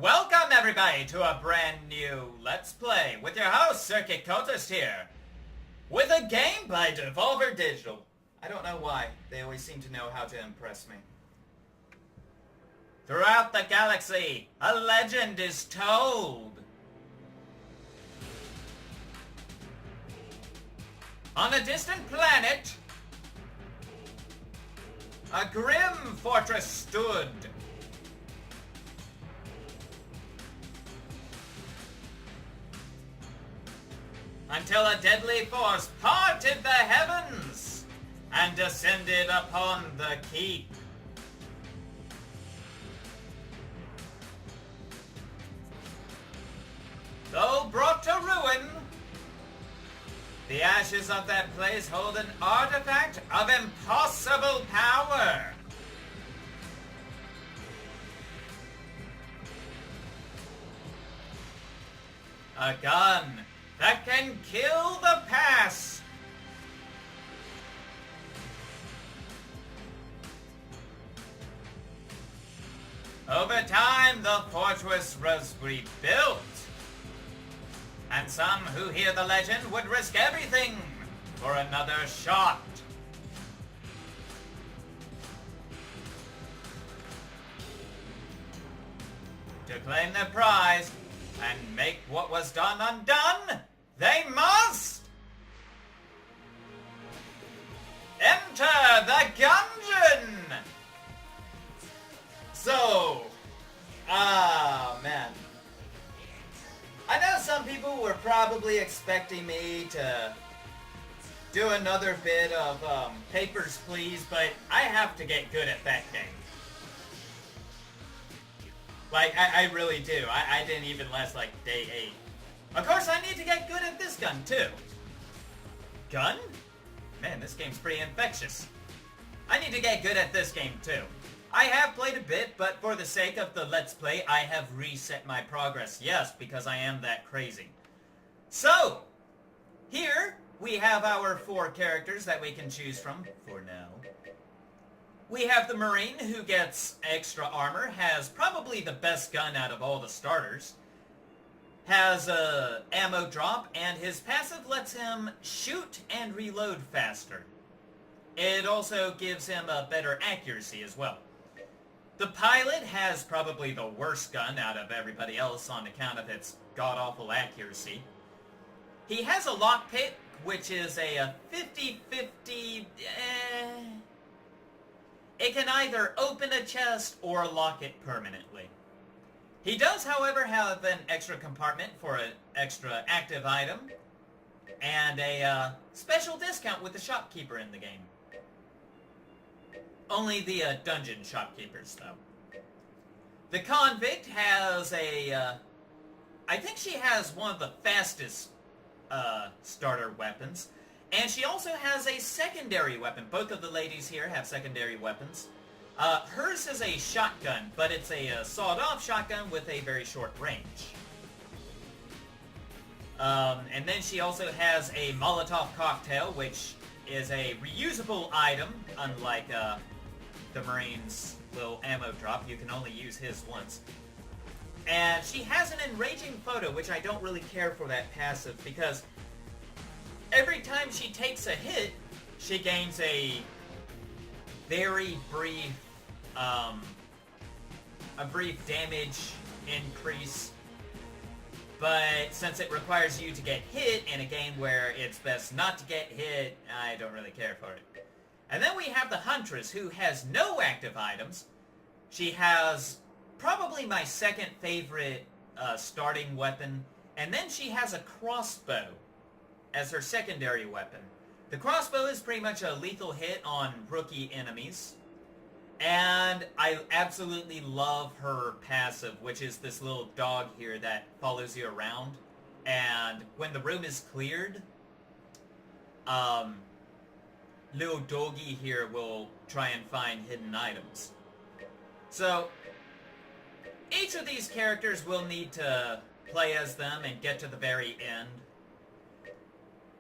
Welcome everybody to a brand new Let's Play with your host Circuitcultist here. With a game by Devolver Digital. I don't know why, they always seem to know how to impress me. Throughout the galaxy, a legend is told. On a distant planet, a grim fortress stood. Until a deadly force parted the heavens and descended upon the keep. Though brought to ruin, the ashes of that place hold an artifact of impossible power. A gun that can kill the past. Over time, the fortress was rebuilt. And some who hear the legend would risk everything for another shot. To claim their prize and make what was done undone, they must enter the Gungeon! So, man. I know some people were probably expecting me to do another bit of Papers, Please, but I have to get good at that game. Like, I really do. I didn't even last like day 8. Of course, I need to get good at this gun, too. Gun? Man, this game's pretty infectious. I need to get good at this game, too. I have played a bit, but for the sake of the Let's Play, I have reset my progress. Yes, because I am that crazy. So, here we have our 4 characters that we can choose from for now. We have the Marine, who gets extra armor, has probably the best gun out of all the starters, has a ammo drop, and his passive lets him shoot and reload faster. It also gives him a better accuracy as well. The pilot has probably the worst gun out of everybody else on account of its god-awful accuracy. He has a lockpick, which is a 50-50... It can either open a chest or lock it permanently. He does, however, have an extra compartment for an extra active item, and a special discount with the shopkeeper in the game. Only the dungeon shopkeepers, though. The convict has a, I think she has one of the fastest starter weapons. And she also has a secondary weapon. Both of the ladies here have secondary weapons. Hers is a shotgun, but it's a sawed-off shotgun with a very short range. And then she also has a Molotov cocktail, which is a reusable item, unlike the Marine's little ammo drop. You can only use his once. And she has an enraging photo, which I don't really care for that passive, because every time she takes a hit, she gains a very brief, damage increase. But since it requires you to get hit in a game where it's best not to get hit, I don't really care for it. And then we have the Huntress, who has no active items. She has probably my second favorite starting weapon, and then she has a crossbow as her secondary weapon. The crossbow is pretty much a lethal hit on rookie enemies. And I absolutely love her passive, which is this little dog here that follows you around. And when the room is cleared, little doggy here will try and find hidden items. So, each of these characters will need to play as them and get to the very end.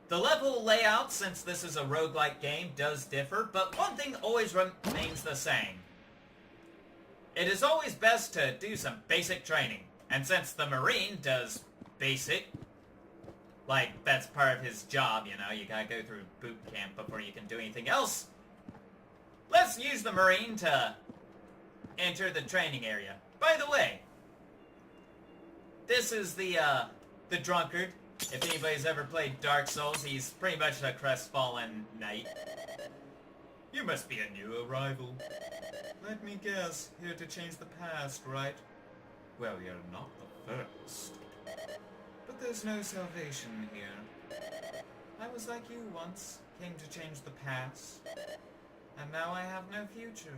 The level layout, since this is a roguelike game, does differ, but one thing always remains the same. it is always best to do some basic training. And since the Marine does basic, like, that's part of his job, you know, you gotta go through boot camp before you can do anything else, let's use the Marine to enter the training area. By the way, this is the drunkard. If anybody's ever played Dark Souls, he's pretty much a crestfallen knight. You must be a new arrival. Let me guess, here to change the past, right? Well, you're not the first. But there's no salvation here. I was like you once, came to change the past. And now I have no future.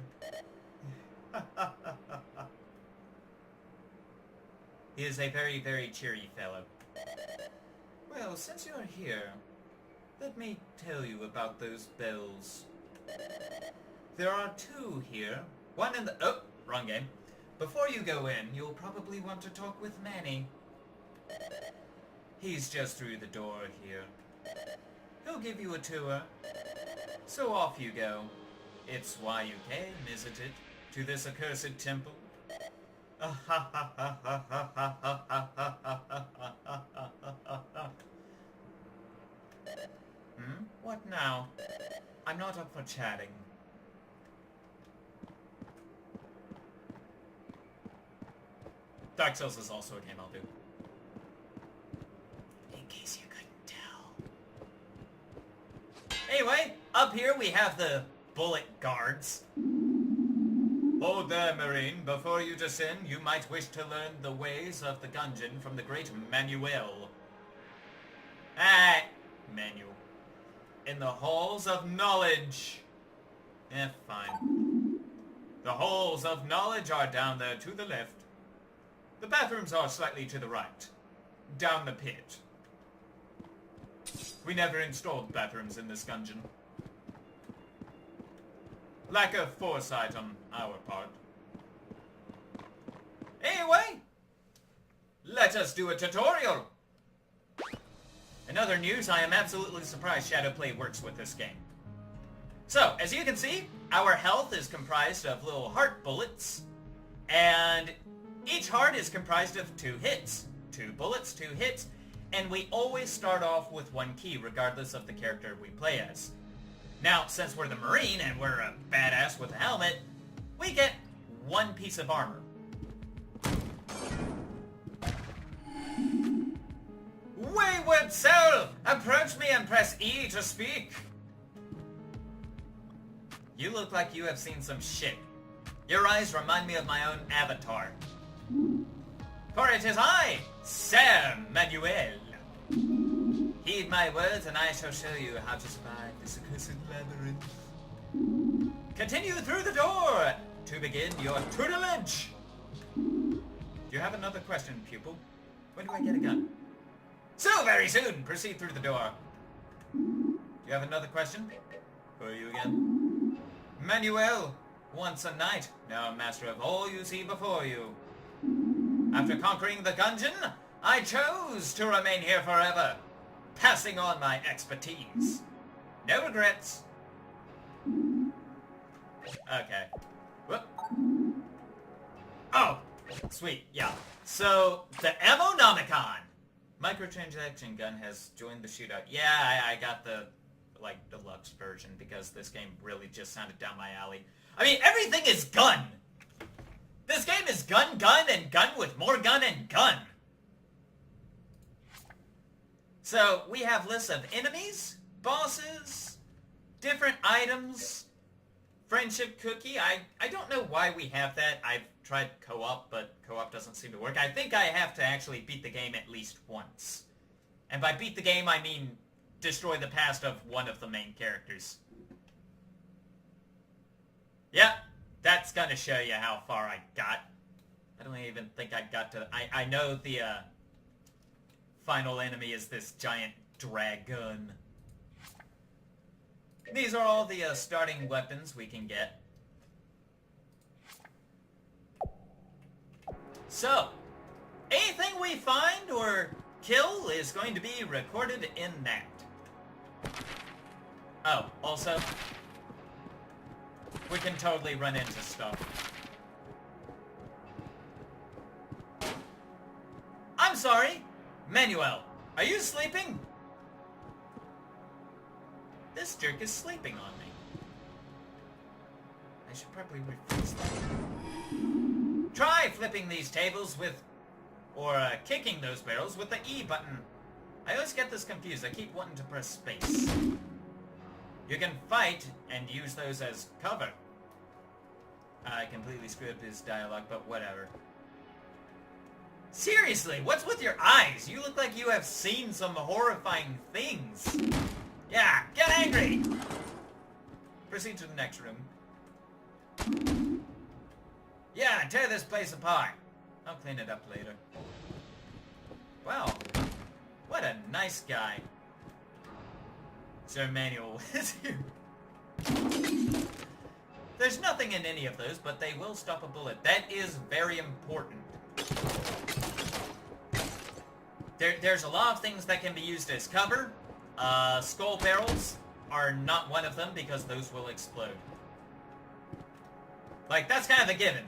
He is a very, very cheery fellow. Well, since you're here, let me tell you about those bells. There are two here. One in the... Oh, wrong game. Before you go in, you'll probably want to talk with Manny. He's just through the door here. He'll give you a tour. So off you go. It's why you came, isn't it? To this accursed temple? What now? I'm not up for chatting. Dark Souls is also a game I'll do. In case you couldn't tell. Anyway, up here we have the bullet guards. Oh there, Marine. Before you descend, you might wish to learn the ways of the Gungeon from the great Manuel. Manuel. In the halls of knowledge. Fine. The halls of knowledge are down there to the left. The bathrooms are slightly to the right. Down the pit. We never installed bathrooms in this Gungeon. Lack of foresight on our part. Anyway, let us do a tutorial. In other news, I am absolutely surprised Shadowplay works with this game. So, as you can see, our health is comprised of little heart bullets, and each heart is comprised of 2 hits. 2 bullets, 2 hits, and we always start off with 1 key, regardless of the character we play as. Now, since we're the Marine and we're a badass with a helmet, we get 1 piece of armor. Wayward soul! Approach me and press E to speak! You look like you have seen some shit. Your eyes remind me of my own avatar. For it is I, Sir Manuel. Heed my words and I shall show you how to survive this accursed labyrinth. Continue through the door to begin your tutelage. Do you have another question, pupil? When do I get a gun? So very soon! Proceed through the door. Do you have another question? Who are you again? Manuel, once a knight, now a master of all you see before you. After conquering the Gungeon, I chose to remain here forever, passing on my expertise. No regrets. Okay. Whoop. Oh! Sweet, yeah. So, the Ammonomicon! Microtransaction gun has joined the shootout. Yeah, I got the, deluxe version because this game really just sounded down my alley. I mean, everything is gun! This game is gun, gun, and gun with more gun and gun! So, we have lists of enemies, bosses, different items, friendship cookie. I don't know why we have that. I've tried co-op, but co-op doesn't seem to work. I think I have to actually beat the game at least once. And by beat the game, I mean destroy the past of one of the main characters. Yep, that's gonna show you how far I got. I don't even think I got to... I know the final enemy is this giant dragon. These are all the starting weapons we can get. So, anything we find or kill is going to be recorded in that. Oh, also, we can totally run into stuff. I'm sorry. Manuel, are you sleeping? This jerk is sleeping on me. I should probably rephrase that. Try flipping these tables with... or kicking those barrels with the E button. I always get this confused. I keep wanting to press space. You can fight and use those as cover. I completely screwed up his dialogue, but whatever. Seriously, what's with your eyes? You look like you have seen some horrifying things. Yeah, get angry! Proceed to the next room. Yeah, tear this place apart. I'll clean it up later. Wow, what a nice guy. Sir Manuel is here. There's nothing in any of those, but they will stop a bullet. That is very important. There's a lot of things that can be used as cover. Skull barrels are not one of them because those will explode. Like, that's kind of a given.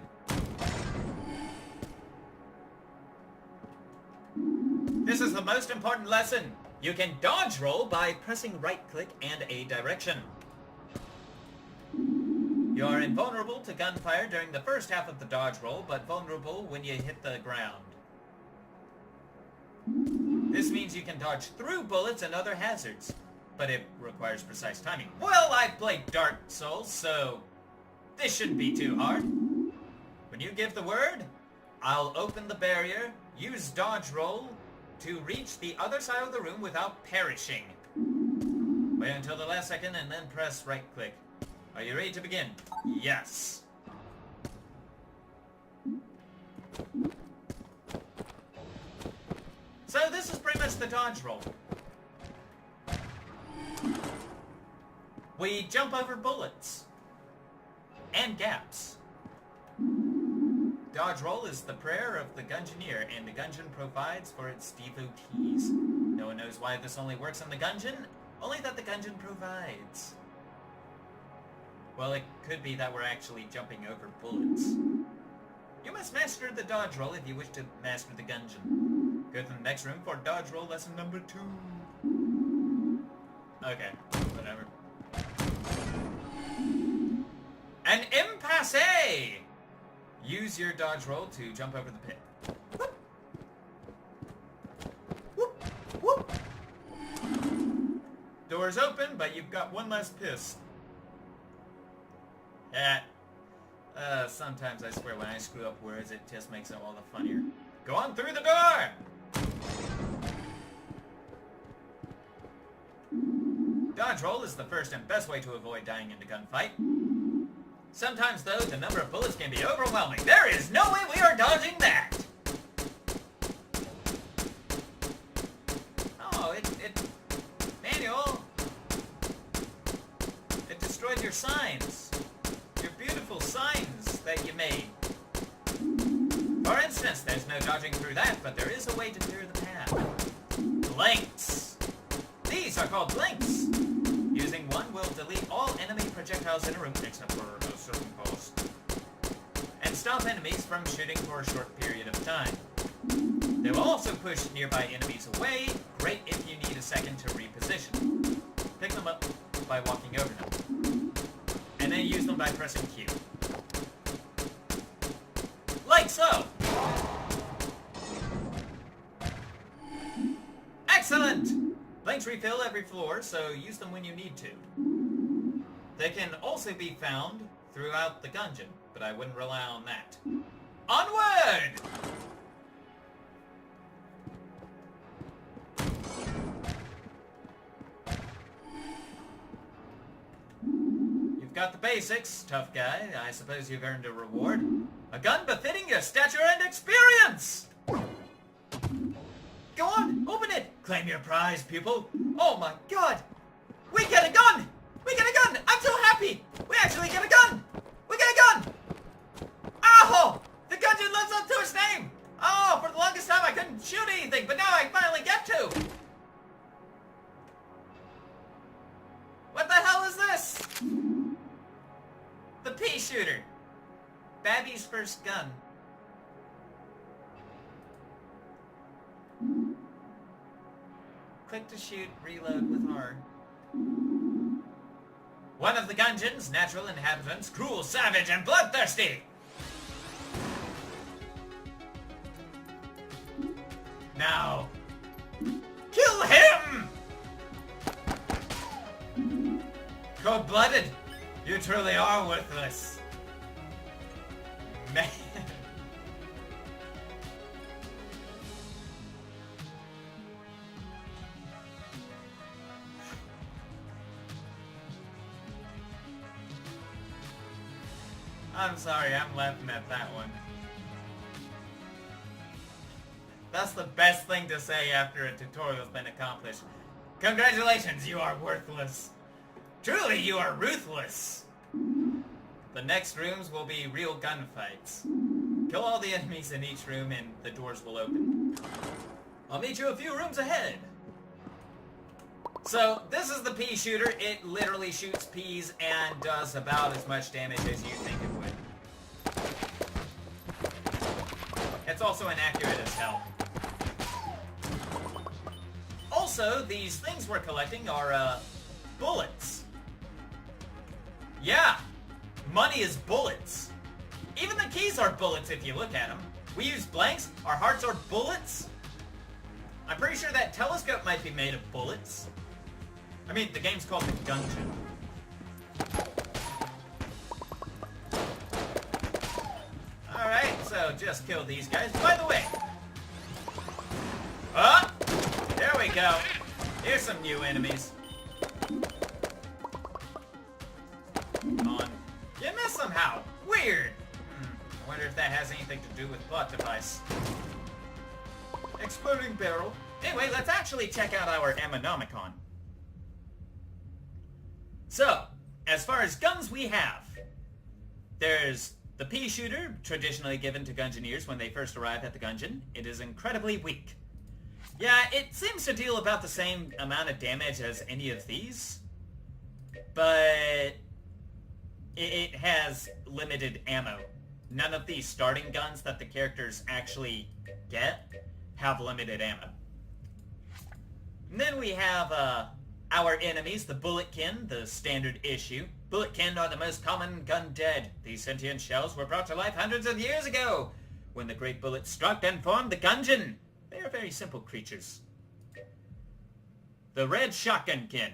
This is the most important lesson. You can dodge roll by pressing right-click and a direction. You are invulnerable to gunfire during the first half of the dodge roll, but vulnerable when you hit the ground. This means you can dodge through bullets and other hazards, but it requires precise timing. Well, I've played Dark Souls, so this shouldn't be too hard. When you give the word, I'll open the barrier, use dodge roll to reach the other side of the room without perishing. Wait until the last second and then press right-click. Are you ready to begin? Yes. So this is pretty much the dodge roll. We jump over bullets. And gaps. Dodge roll is the prayer of the Gungeoneer, and the Gungeon provides for its devotees. No one knows why this only works on the Gungeon, only that the Gungeon provides. Well, it could be that we're actually jumping over bullets. You must master the dodge roll if you wish to master the Gungeon. Go to the next room for dodge roll lesson number 2. Okay, whatever. An impasse! Use your dodge roll to jump over the pit. Whoop. Whoop. Whoop. Door's open, but you've got one less piss. Sometimes I swear when I screw up words, it just makes it all the funnier. Go on through the door! Dodge roll is the first and best way to avoid dying in a gunfight. Sometimes, though, the number of bullets can be overwhelming. There is no way we are dodging that! Oh, Manuel, it destroyed your signs. Your beautiful signs that you made. For instance, there's no dodging through that, but there is a way to clear the path. Blanks. These are called blanks. Using one will delete all enemy projectiles in a room, except for a certain cost, and stop enemies from shooting for a short period of time. They will also push nearby enemies away, great if you need a second to reposition. Pick them up by walking over them, and then use them by pressing Q. Like so! Excellent! Blanks refill every floor, so use them when you need to. They can also be found throughout the Gungeon, but I wouldn't rely on that. Onward! You've got the basics, tough guy. I suppose you've earned a reward. A gun befitting your stature and experience! Go on, open it! Claim your prize, pupil. Oh my god! We get a gun! We get a gun! I'm so happy! We actually get a gun! We get a gun! Oh! The Gungeon lives up to its name! Oh, for the longest time I couldn't shoot anything, but now I finally get to! What the hell is this? The Peashooter. Babby's first gun. Click to shoot, reload with R. One of the Gungeon's natural inhabitants, cruel, savage, and bloodthirsty! Now, kill him! Cold-blooded, you truly are worthless. Man. I'm sorry, I'm laughing at that one. That's the best thing to say after a tutorial's been accomplished. Congratulations, you are worthless. Truly, you are ruthless. The next rooms will be real gunfights. Kill all the enemies in each room and the doors will open. I'll meet you a few rooms ahead. So, this is the Peashooter. It literally shoots peas and does about as much damage as you think it would. It's also inaccurate as hell. Also, these things we're collecting are, bullets. Yeah, money is bullets. Even the keys are bullets if you look at them. We use blanks, our hearts are bullets. I'm pretty sure that telescope might be made of bullets. I mean, the game's called the Gungeon. Alright, so just kill these guys. By the way. Oh! There we go. Here's some new enemies. Come on. You missed somehow. Weird. I wonder if that has anything to do with plot device. Exploding barrel. Anyway, let's actually check out our Ammonomicon. So, as far as guns we have, there's the Peashooter, traditionally given to Gungeoneers when they first arrive at the Gungeon. It is incredibly weak. Yeah, it seems to deal about the same amount of damage as any of these, but it has limited ammo. None of these starting guns that the characters actually get have limited ammo. And then we have, our enemies, the Bulletkin, the standard issue. Bulletkin are the most common gun dead. These sentient shells were brought to life hundreds of years ago, when the great bullet struck and formed the Gungeon. They are very simple creatures. The red shotgunkin.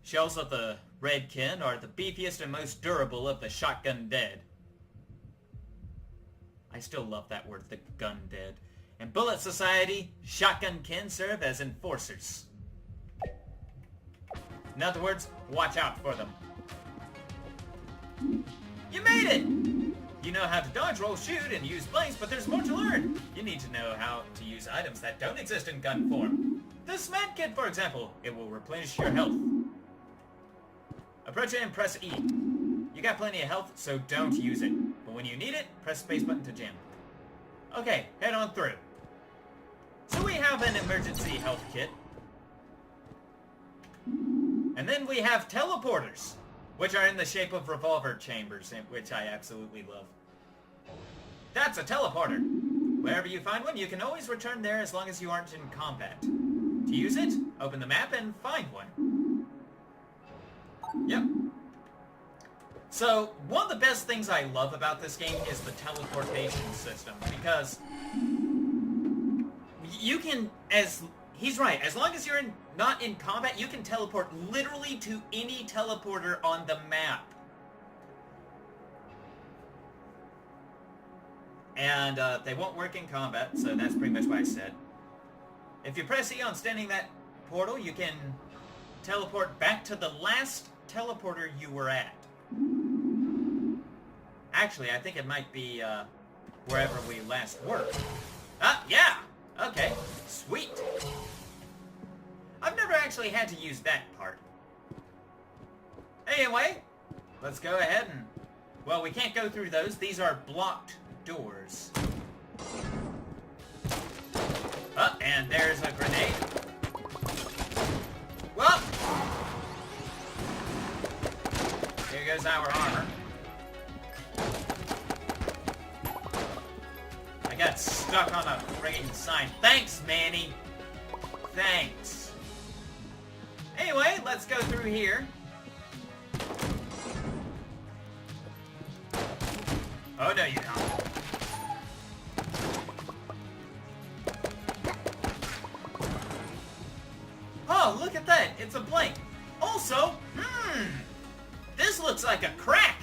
Shells of the redkin are the beefiest and most durable of the shotgun dead. I still love that word, the gun dead. In Bullet Society, shotgunkin serve as enforcers. In other words, watch out for them. You made it! You know how to dodge, roll, shoot, and use blanks, but there's more to learn. You need to know how to use items that don't exist in gun form. This medkit, for example, it will replenish your health. Approach it and press E. You got plenty of health, so don't use it. But when you need it, press space button to jam. Okay, head on through. So we have an emergency health kit. And then we have teleporters, which are in the shape of revolver chambers, which I absolutely love. That's a teleporter. Wherever you find one, you can always return there as long as you aren't in combat. To use it, open the map and find one. Yep. So, one of the best things I love about this game is the teleportation system, because you can, he's right, as long as you're not in combat, you can teleport literally to any teleporter on the map. And they won't work in combat, so that's pretty much what I said. If you press E on standing that portal, you can teleport back to the last teleporter you were at. Actually, I think it might be wherever we last were. Ah, yeah! Okay, sweet. I've never actually had to use that part. Anyway, let's go ahead and... Well, we can't go through those. These are blocked doors. Oh, and there's a grenade. Well, here goes our armor. I got stuck on a friggin' sign. Thanks, Manny. thanks. Anyway, let's go through here. Oh, no, you don't. Oh, look at that. It's a blank. Also, this looks like a crack.